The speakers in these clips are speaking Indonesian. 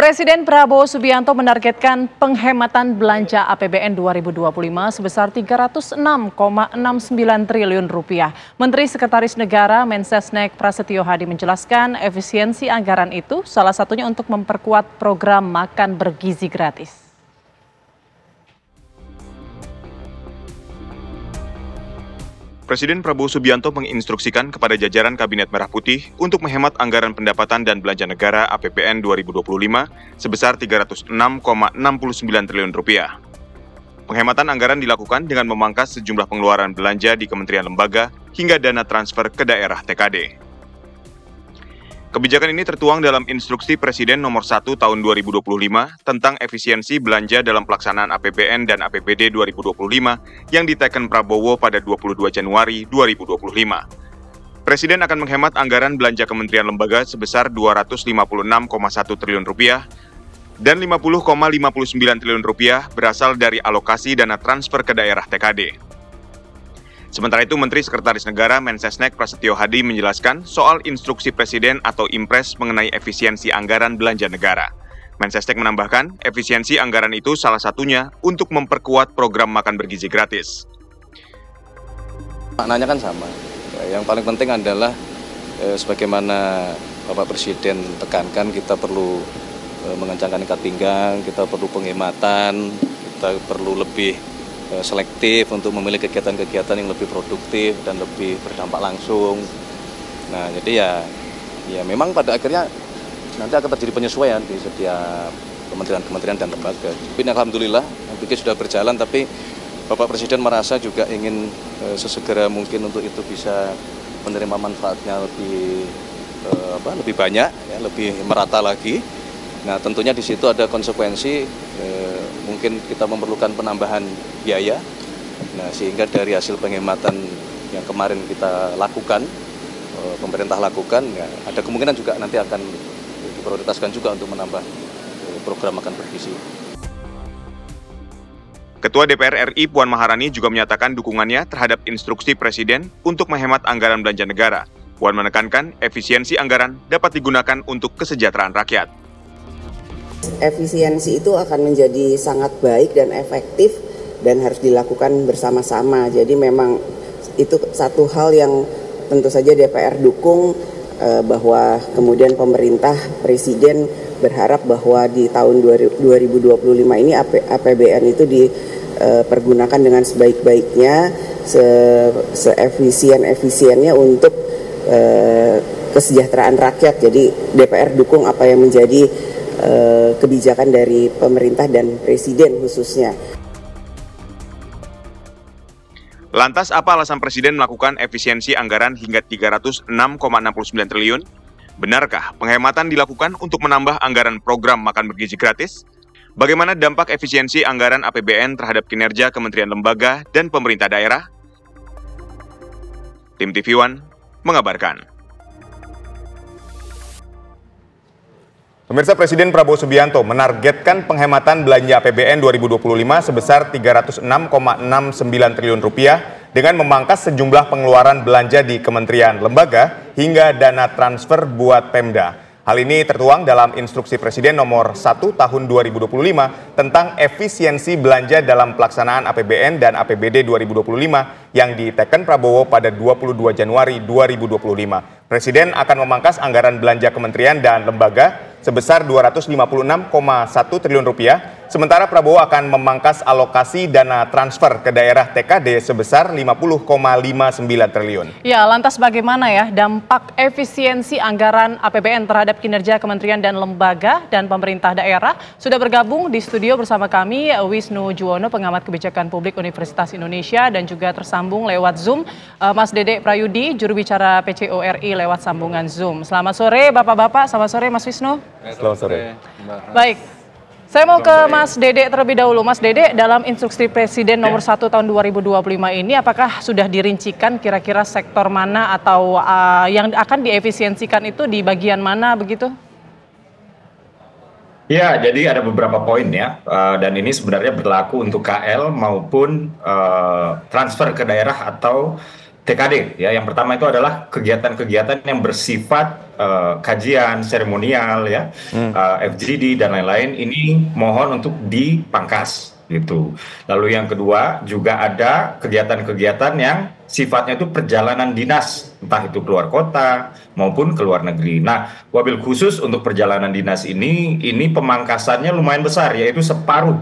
Presiden Prabowo Subianto menargetkan penghematan belanja APBN 2025 sebesar 306,69 triliun rupiah. Menteri Sekretaris Negara Mensesnek Prasetyo Hadi menjelaskan efisiensi anggaran itu salah satunya untuk memperkuat program makan bergizi gratis. Presiden Prabowo Subianto menginstruksikan kepada jajaran Kabinet Merah Putih untuk menghemat anggaran pendapatan dan belanja negara APBN 2025 sebesar 306,69 triliun rupiah. Penghematan anggaran dilakukan dengan memangkas sejumlah pengeluaran belanja di kementerian lembaga hingga dana transfer ke daerah TKD. Kebijakan ini tertuang dalam Instruksi Presiden Nomor 1 Tahun 2025 tentang efisiensi belanja dalam pelaksanaan APBN dan APBD 2025 yang diteken Prabowo pada 22 Januari 2025. Presiden akan menghemat anggaran belanja kementerian lembaga sebesar 256,1 triliun rupiah dan 50,59 triliun rupiah berasal dari alokasi dana transfer ke daerah TKD. Sementara itu, Menteri Sekretaris Negara Mensesnek Prasetyo Hadi menjelaskan soal instruksi Presiden atau Impres mengenai efisiensi anggaran belanja negara. Mensesnek menambahkan, efisiensi anggaran itu salah satunya untuk memperkuat program makan bergizi gratis. Maknanya kan sama. Yang paling penting adalah sebagaimana Bapak Presiden tekankan, kita perlu mengencangkan ikat pinggang, kita perlu penghematan, kita perlu lebih selektif untuk memilih kegiatan-kegiatan yang lebih produktif dan lebih berdampak langsung. Nah, jadi ya memang pada akhirnya nanti akan terjadi penyesuaian di setiap kementerian dan lembaga. Tapi alhamdulillah, pikir sudah berjalan, tapi Bapak Presiden merasa juga ingin sesegera mungkin untuk itu bisa menerima manfaatnya lebih banyak, ya, lebih merata lagi. Nah, tentunya di situ ada konsekuensi, mungkin kita memerlukan penambahan biaya. Nah, sehingga dari hasil penghematan yang kemarin kita lakukan, pemerintah lakukan, ya, ada kemungkinan juga nanti akan diprioritaskan juga untuk menambah program makan bergizi. Ketua DPR RI Puan Maharani juga menyatakan dukungannya terhadap instruksi Presiden untuk menghemat anggaran belanja negara. Puan menekankan efisiensi anggaran dapat digunakan untuk kesejahteraan rakyat. Efisiensi itu akan menjadi sangat baik dan efektif dan harus dilakukan bersama-sama. Jadi memang itu satu hal yang tentu saja DPR dukung, bahwa kemudian pemerintah, Presiden berharap bahwa di tahun 2025 ini APBN itu dipergunakan dengan sebaik-baiknya, seefisien-efisiennya untuk kesejahteraan rakyat. Jadi DPR dukung apa yang menjadi kebijakan dari pemerintah dan Presiden khususnya. Lantas apa alasan Presiden melakukan efisiensi anggaran hingga 306,69 triliun? Benarkah penghematan dilakukan untuk menambah anggaran program makan bergizi gratis? Bagaimana dampak efisiensi anggaran APBN terhadap kinerja kementerian lembaga dan pemerintah daerah? Tim TV One mengabarkan. Pemirsa, Presiden Prabowo Subianto menargetkan penghematan belanja APBN 2025 sebesar 306,69 triliun rupiah dengan memangkas sejumlah pengeluaran belanja di kementerian lembaga hingga dana transfer buat Pemda. Hal ini tertuang dalam Instruksi Presiden Nomor 1 Tahun 2025 tentang efisiensi belanja dalam pelaksanaan APBN dan APBD 2025 yang diteken Prabowo pada 22 Januari 2025. Presiden akan memangkas anggaran belanja kementerian dan lembaga sebesar 256,1 triliun rupiah, sementara Prabowo akan memangkas alokasi dana transfer ke daerah TKD sebesar 50,59 triliun. Ya, lantas bagaimana ya dampak efisiensi anggaran APBN terhadap kinerja kementerian dan lembaga dan pemerintah daerah? Sudah bergabung di studio bersama kami Wisnu Juwono, pengamat kebijakan publik Universitas Indonesia, dan juga tersambung lewat Zoom Mas Dede Prayudi, juru bicara PCO RI lewat sambungan Zoom. Selamat sore Bapak-bapak, selamat sore Mas Wisnu. Selamat sore. Baik, saya mau ke Mas Dede terlebih dahulu. Mas Dede, dalam Instruksi Presiden Nomor 1 Tahun 2025 ini, apakah sudah dirincikan kira-kira sektor mana atau yang akan diefisiensikan itu di bagian mana begitu? Ya, jadi ada beberapa poin ya, dan ini sebenarnya berlaku untuk KL maupun transfer ke daerah atau TKD ya. Yang pertama itu adalah kegiatan-kegiatan yang bersifat kajian seremonial ya, FGD dan lain-lain. Ini mohon untuk dipangkas gitu. Lalu yang kedua juga ada kegiatan-kegiatan yang sifatnya itu perjalanan dinas, entah itu keluar kota maupun ke luar negeri. Nah, wabil khusus untuk perjalanan dinas ini pemangkasannya lumayan besar, yaitu separuh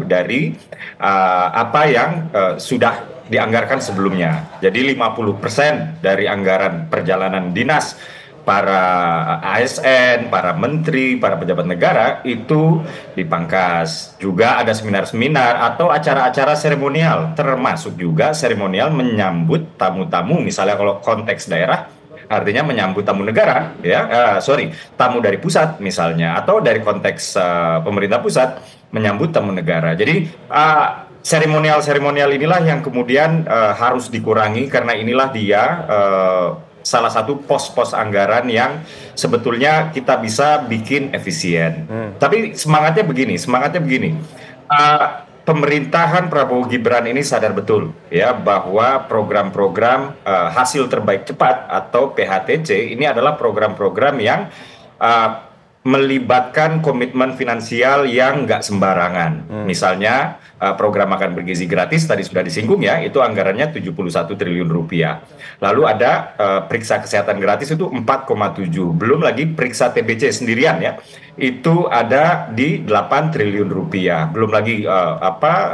dari apa yang sudah dianggarkan sebelumnya. Jadi 50% dari anggaran perjalanan dinas para ASN, para menteri, para pejabat negara itu dipangkas. Juga ada seminar-seminar atau acara-acara seremonial, termasuk juga seremonial menyambut tamu-tamu. Misalnya kalau konteks daerah, artinya menyambut tamu negara, tamu dari pusat misalnya, atau dari konteks pemerintah pusat menyambut tamu negara. Jadi seremonial inilah yang kemudian harus dikurangi karena inilah dia salah satu pos-pos anggaran yang sebetulnya kita bisa bikin efisien. Tapi semangatnya begini. Pemerintahan Prabowo Gibran ini sadar betul ya bahwa program-program hasil terbaik cepat atau PHTC ini adalah program-program yang melibatkan komitmen finansial yang nggak sembarangan. Misalnya program makan bergizi gratis tadi sudah disinggung ya, itu anggarannya 71 triliun rupiah. Lalu ada periksa kesehatan gratis itu 4,7. Belum lagi periksa TBC sendirian ya, itu ada di 8 triliun rupiah. Belum lagi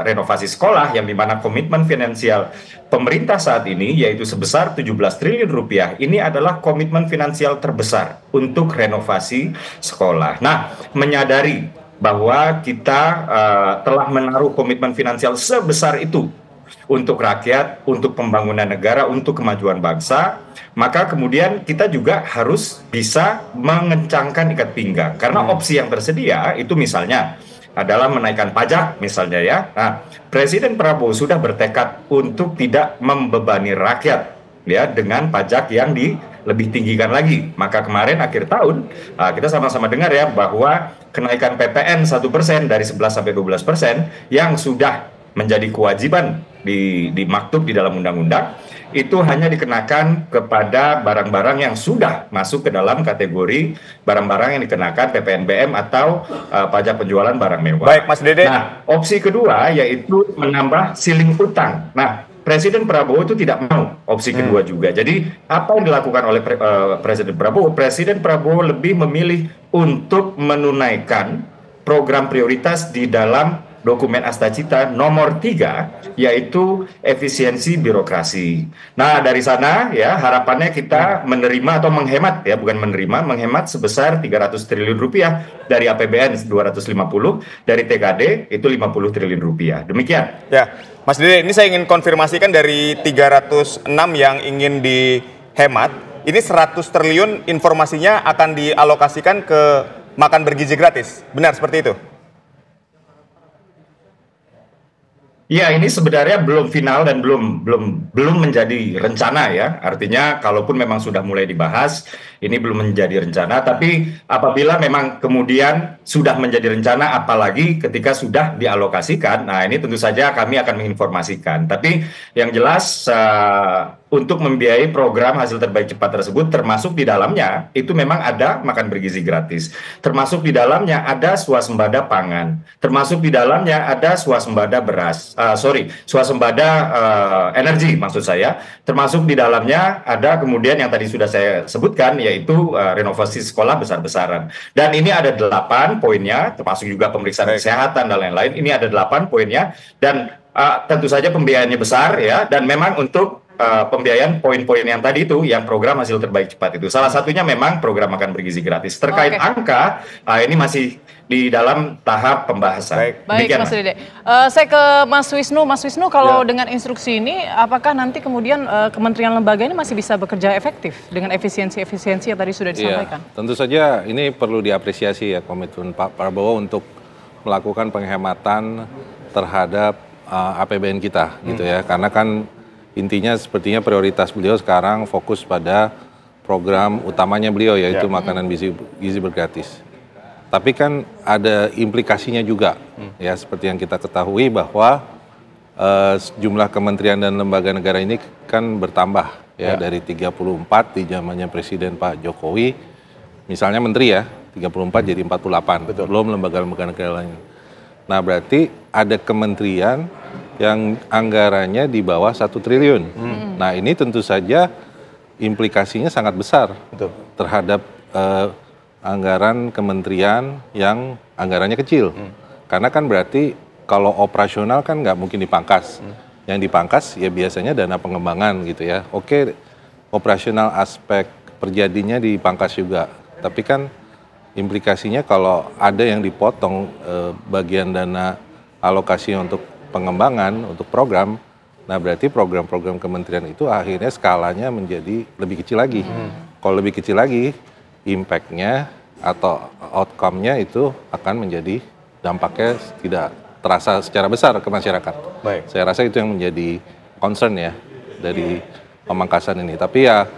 renovasi sekolah yang dimana komitmen finansial pemerintah saat ini yaitu sebesar 17 triliun rupiah. Ini adalah komitmen finansial terbesar untuk renovasi sekolah. Nah, menyadari bahwa kita telah menaruh komitmen finansial sebesar itu untuk rakyat, untuk pembangunan negara, untuk kemajuan bangsa, maka kemudian kita juga harus bisa mengencangkan ikat pinggang. Karena opsi yang tersedia itu misalnya adalah menaikkan pajak misalnya ya. Nah, Presiden Prabowo sudah bertekad untuk tidak membebani rakyat ya dengan pajak yang lebih tinggikan lagi. Maka kemarin akhir tahun kita sama-sama dengar ya bahwa kenaikan PPN 1% dari 11 sampai 12% yang sudah menjadi kewajiban di maktub di dalam undang-undang itu hanya dikenakan kepada barang-barang yang sudah masuk ke dalam kategori barang-barang yang dikenakan PPNBM atau pajak penjualan barang mewah. Baik, Mas Dede. Nah, opsi kedua yaitu menambah ceiling utang. Nah, Presiden Prabowo itu tidak mau opsi kedua juga. Jadi apa yang dilakukan oleh Presiden Prabowo? Presiden Prabowo lebih memilih untuk menunaikan program prioritas di dalam dokumen Astacita nomor 3, yaitu efisiensi birokrasi. Nah, dari sana ya harapannya kita menerima atau menghemat ya, bukan menerima, menghemat sebesar 300 triliun rupiah dari APBN 250, dari TKD itu 50 triliun rupiah. Demikian. Ya, Mas Dede, ini saya ingin konfirmasikan dari 306 yang ingin dihemat, ini 100 triliun informasinya akan dialokasikan ke makan bergizi gratis. Benar seperti itu? Ya, ini sebenarnya belum final dan belum menjadi rencana ya. Artinya kalaupun memang sudah mulai dibahas, ini belum menjadi rencana. Tapi apabila memang kemudian sudah menjadi rencana, apalagi ketika sudah dialokasikan, nah ini tentu saja kami akan menginformasikan. Tapi yang jelas untuk membiayai program hasil terbaik cepat tersebut, termasuk di dalamnya itu memang ada makan bergizi gratis, termasuk di dalamnya ada swasembada pangan, termasuk di dalamnya ada swasembada beras, swasembada energi maksud saya, termasuk di dalamnya ada kemudian yang tadi sudah saya sebutkan yaitu renovasi sekolah besar-besaran. Dan ini ada 8 poinnya, termasuk juga pemeriksaan kesehatan dan lain-lain. Ini ada 8 poinnya dan tentu saja pembiayaannya besar ya, dan memang untuk pembiayaan poin-poin yang tadi itu, yang program hasil terbaik cepat itu. Salah satunya memang program makan bergizi gratis. Terkait angka, ini masih di dalam tahap pembahasan. Baik, Mas Dede. Saya ke Mas Wisnu. Mas Wisnu, kalau dengan instruksi ini, apakah nanti kemudian kementerian lembaga ini masih bisa bekerja efektif dengan efisiensi-efisiensi yang tadi sudah disampaikan? Ya, tentu saja ini perlu diapresiasi ya komitmen Pak Prabowo untuk melakukan penghematan terhadap APBN kita, gitu ya. Karena kan intinya sepertinya prioritas beliau sekarang fokus pada program utamanya beliau yaitu makanan gizi bergratis. Tapi kan ada implikasinya juga ya seperti yang kita ketahui bahwa jumlah kementerian dan lembaga negara ini kan bertambah ya, dari 34 di zamannya Presiden Pak Jokowi, misalnya menteri ya, 34 jadi 48, belum lembaga-lembaga negara lain. Nah berarti ada kementerian yang anggarannya di bawah 1 triliun. Nah ini tentu saja implikasinya sangat besar terhadap anggaran kementerian yang anggarannya kecil. Karena kan berarti kalau operasional kan nggak mungkin dipangkas. Yang dipangkas ya biasanya dana pengembangan gitu ya. Oke, operasional aspek perjadinya dipangkas juga. Tapi kan implikasinya kalau ada yang dipotong bagian dana alokasi untuk pengembangan, untuk program, nah berarti program-program kementerian itu akhirnya skalanya menjadi lebih kecil lagi. Kalau lebih kecil lagi, impact-nya atau outcome-nya itu akan menjadi dampaknya tidak terasa secara besar ke masyarakat. Baik. Saya rasa itu yang menjadi concern ya dari pemangkasan ini. Tapi ya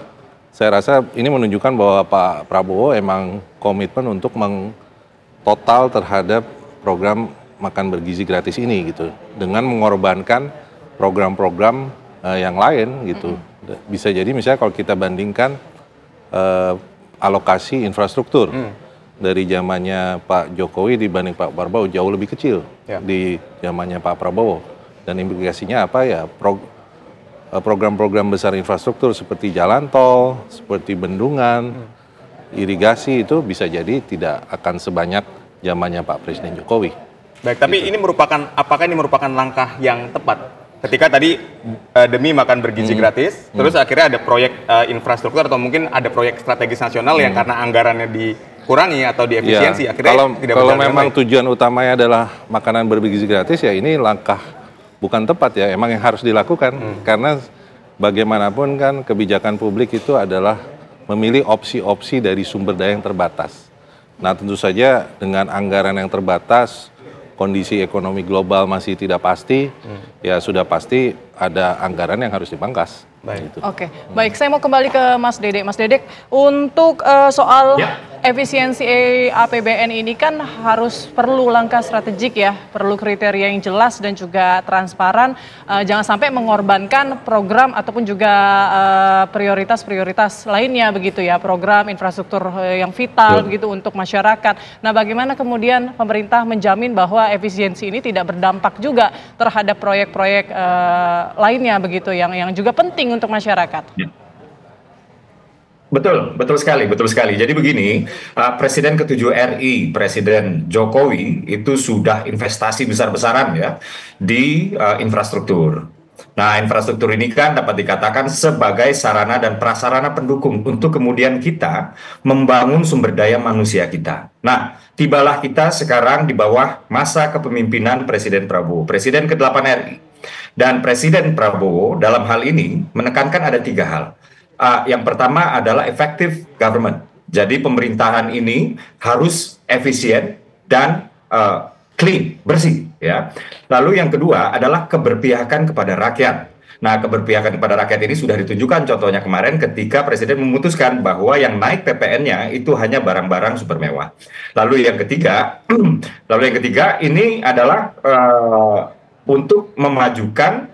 saya rasa ini menunjukkan bahwa Pak Prabowo emang komitmen untuk total terhadap program makan bergizi gratis ini gitu, dengan mengorbankan program-program yang lain gitu. Bisa jadi misalnya kalau kita bandingkan alokasi infrastruktur dari zamannya Pak Jokowi dibanding Pak Prabowo jauh lebih kecil di zamannya Pak Prabowo, dan implikasinya apa ya, program-program besar infrastruktur seperti jalan tol, seperti bendungan, irigasi itu bisa jadi tidak akan sebanyak zamannya Pak Presiden Jokowi. Baik, tapi ini apakah ini merupakan langkah yang tepat? Ketika tadi demi makan bergizi gratis, terus akhirnya ada proyek infrastruktur atau mungkin ada proyek strategis nasional yang karena anggarannya dikurangi atau diefisiensi, akhirnya tidak kalau memang tujuan utamanya adalah makanan bergizi gratis, ya ini langkah bukan tepat ya, emang yang harus dilakukan. Karena bagaimanapun kan kebijakan publik itu adalah memilih opsi-opsi dari sumber daya yang terbatas. Nah tentu saja dengan anggaran yang terbatas, kondisi ekonomi global masih tidak pasti, ya sudah pasti ada anggaran yang harus dipangkas. Baik. Gitu. Oke, baik, saya mau kembali ke Mas Dedek. Mas Dedek, untuk soal efisiensi APBN ini kan perlu langkah strategik ya, perlu kriteria yang jelas dan juga transparan. Jangan sampai mengorbankan program ataupun juga prioritas-prioritas lainnya begitu ya, program infrastruktur yang vital begitu untuk masyarakat. Nah, bagaimana kemudian pemerintah menjamin bahwa efisiensi ini tidak berdampak juga terhadap proyek-proyek lainnya begitu yang juga penting untuk masyarakat? Betul sekali. Jadi begini, Presiden ke-7 RI, Presiden Jokowi itu sudah investasi besar-besaran ya di infrastruktur. Nah, infrastruktur ini kan dapat dikatakan sebagai sarana dan prasarana pendukung untuk kemudian kita membangun sumber daya manusia kita. Nah, tibalah kita sekarang di bawah masa kepemimpinan Presiden Prabowo, Presiden ke-8 RI. Dan Presiden Prabowo dalam hal ini menekankan ada 3 hal. Yang pertama adalah effective government. Jadi pemerintahan ini harus efisien dan clean, bersih ya. Lalu yang kedua adalah keberpihakan kepada rakyat. Nah, keberpihakan kepada rakyat ini sudah ditunjukkan contohnya kemarin ketika Presiden memutuskan bahwa yang naik PPN-nya itu hanya barang-barang super mewah. Lalu yang ketiga ini adalah untuk memajukan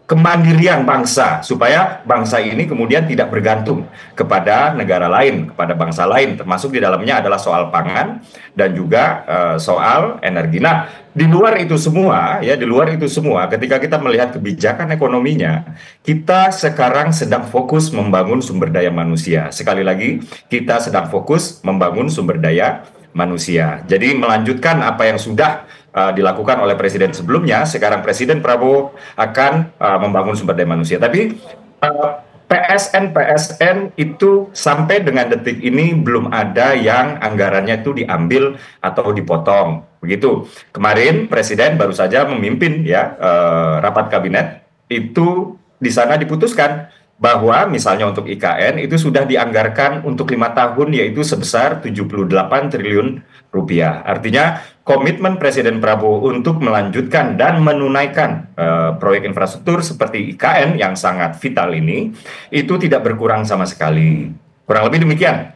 kemandirian bangsa, supaya bangsa ini kemudian tidak bergantung kepada negara lain, kepada bangsa lain, termasuk di dalamnya adalah soal pangan dan juga soal energi. Nah, di luar itu semua, ketika kita melihat kebijakan ekonominya, kita sekarang sedang fokus membangun sumber daya manusia. Sekali lagi, kita sedang fokus membangun sumber daya manusia. Jadi melanjutkan apa yang sudah dilakukan oleh presiden sebelumnya, sekarang Presiden Prabowo akan membangun sumber daya manusia. Tapi PSN itu sampai dengan detik ini belum ada yang anggarannya itu diambil atau dipotong. Begitu. Kemarin Presiden baru saja memimpin ya rapat kabinet, itu di sana diputuskan bahwa misalnya untuk IKN itu sudah dianggarkan untuk 5 tahun yaitu sebesar 78 triliun rupiah. Artinya komitmen Presiden Prabowo untuk melanjutkan dan menunaikan proyek infrastruktur seperti IKN yang sangat vital ini itu tidak berkurang sama sekali. Kurang lebih demikian.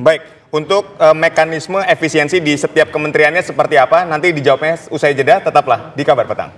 Baik, untuk mekanisme efisiensi di setiap kementeriannya seperti apa? Nanti dijawabnya usai jeda, tetaplah di Kabar Petang.